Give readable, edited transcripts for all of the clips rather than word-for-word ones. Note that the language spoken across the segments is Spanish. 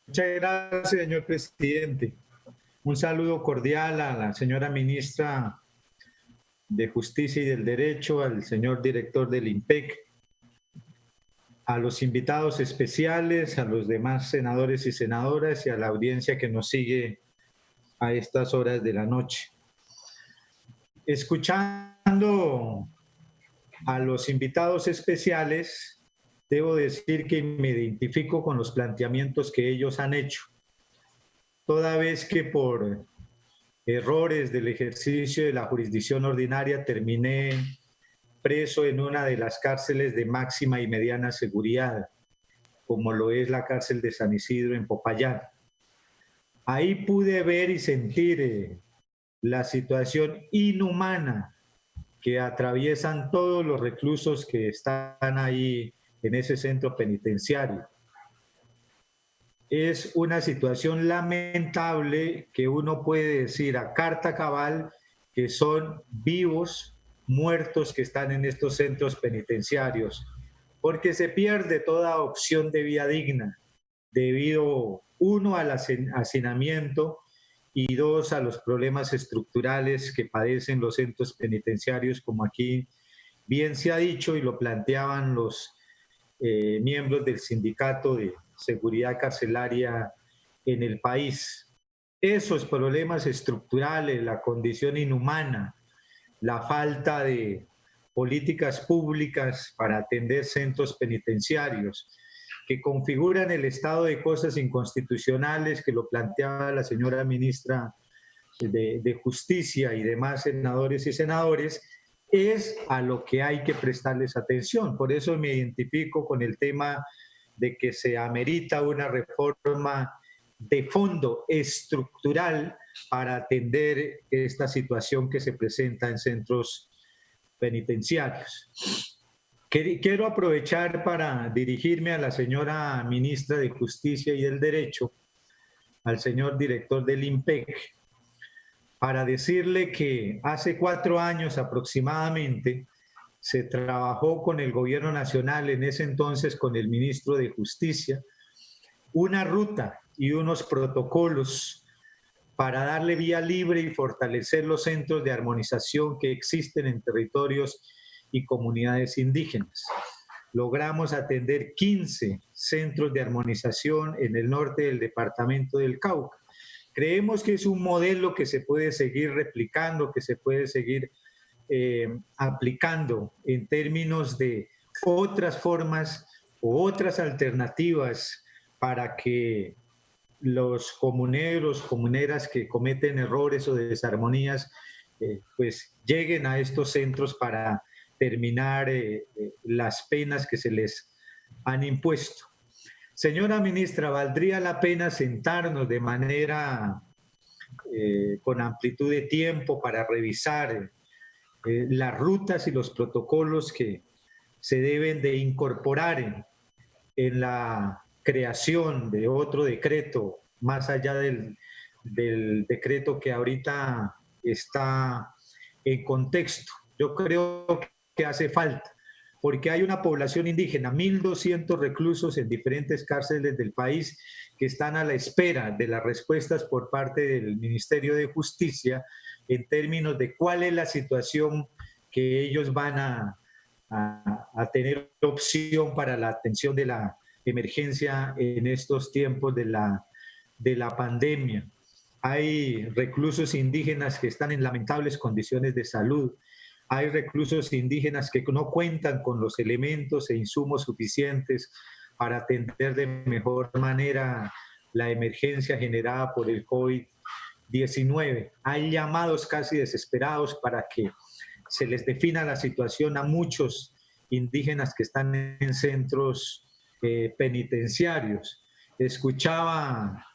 Muchas gracias, señor presidente. Un saludo cordial a la señora ministra de Justicia y del Derecho, al señor director del IMPEC, a los invitados especiales, a los demás senadores y senadoras y a la audiencia que nos sigue a estas horas de la noche. Escuchando a los invitados especiales, debo decir que me identifico con los planteamientos que ellos han hecho, toda vez que por errores del ejercicio de la jurisdicción ordinaria terminé preso en una de las cárceles de máxima y mediana seguridad, como lo es la cárcel de San Isidro en Popayán. Ahí pude ver y sentir la situación inhumana que atraviesan todos los reclusos que están ahí en ese centro penitenciario. Es una situación lamentable que uno puede decir a carta cabal que son vivos muertos que están en estos centros penitenciarios, porque se pierde toda opción de vida digna debido, uno, al hacinamiento y dos, a los problemas estructurales que padecen los centros penitenciarios, como aquí bien se ha dicho y lo planteaban los miembros del Sindicato de Seguridad Carcelaria en el país. Esos problemas estructurales, la condición inhumana, la falta de políticas públicas para atender centros penitenciarios, que configuran el estado de cosas inconstitucionales que lo planteaba la señora ministra de Justicia y demás senadores y senadores, es a lo que hay que prestarles atención. Por eso me identifico con el tema de que se amerita una reforma de fondo estructural para atender esta situación que se presenta en centros penitenciarios. Quiero aprovechar para dirigirme a la señora ministra de Justicia y del Derecho, al señor director del IMPEC, para decirle que hace 4 años aproximadamente se trabajó con el gobierno nacional, en ese entonces con el ministro de Justicia, una ruta y unos protocolos para darle vía libre y fortalecer los centros de armonización que existen en territorios y comunidades indígenas. Logramos atender 15 centros de armonización en el norte del departamento del Cauca. Creemos que es un modelo que se puede seguir replicando, que se puede seguir aplicando en términos de otras formas o otras alternativas para que los comuneros, comuneras que cometen errores o desarmonías, pues lleguen a estos centros para terminar las penas que se les han impuesto. Señora ministra, ¿valdría la pena sentarnos de manera con amplitud de tiempo para revisar las rutas y los protocolos que se deben de incorporar en la creación de otro decreto, más allá del decreto que ahorita está en contexto? Yo creo que hace falta, porque hay una población indígena, 1.200 reclusos en diferentes cárceles del país que están a la espera de las respuestas por parte del Ministerio de Justicia en términos de cuál es la situación que ellos van a tener opción para la atención de la emergencia en estos tiempos de la pandemia. Hay reclusos indígenas que están en lamentables condiciones de salud. Hay reclusos indígenas que no cuentan con los elementos e insumos suficientes para atender de mejor manera la emergencia generada por el COVID-19. Hay llamados casi desesperados para que se les defina la situación a muchos indígenas que están en centros penitenciarios. Escuchaba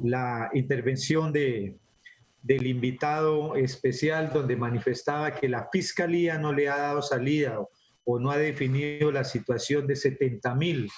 la intervención del invitado especial donde manifestaba que la Fiscalía no le ha dado salida o no ha definido la situación de 70,000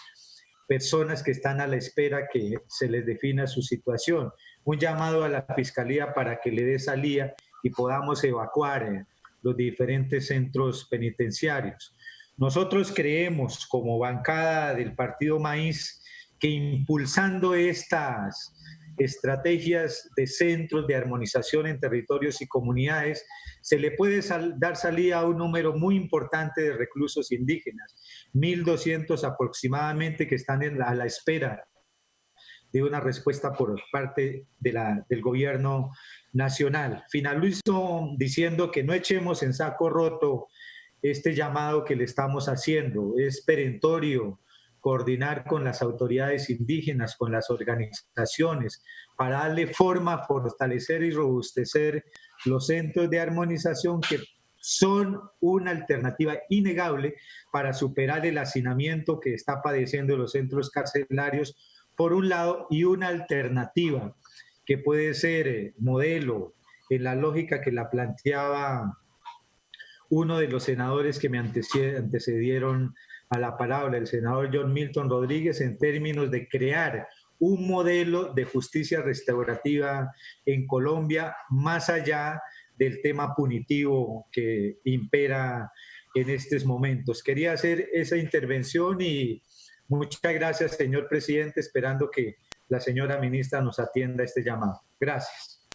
personas que están a la espera que se les defina su situación. Un llamado a la Fiscalía para que le dé salida y podamos evacuar los diferentes centros penitenciarios. Nosotros creemos, como bancada del Partido Maíz, que impulsando estas estrategias de centros de armonización en territorios y comunidades, se le puede dar salida a un número muy importante de reclusos indígenas, 1.200 aproximadamente, que están a la espera de una respuesta por parte del gobierno nacional. Finalizo diciendo que no echemos en saco roto este llamado que le estamos haciendo. Es perentorio coordinar con las autoridades indígenas, con las organizaciones, para darle forma, fortalecer y robustecer los centros de armonización que son una alternativa innegable para superar el hacinamiento que está padeciendo los centros carcelarios, por un lado, y una alternativa que puede ser modelo en la lógica que la planteaba uno de los senadores que me antecedieron a la palabra, el senador John Milton Rodríguez, en términos de crear un modelo de justicia restaurativa en Colombia, más allá del tema punitivo que impera en estos momentos. Quería hacer esa intervención y muchas gracias, señor presidente, esperando que la señora ministra nos atienda este llamado. Gracias.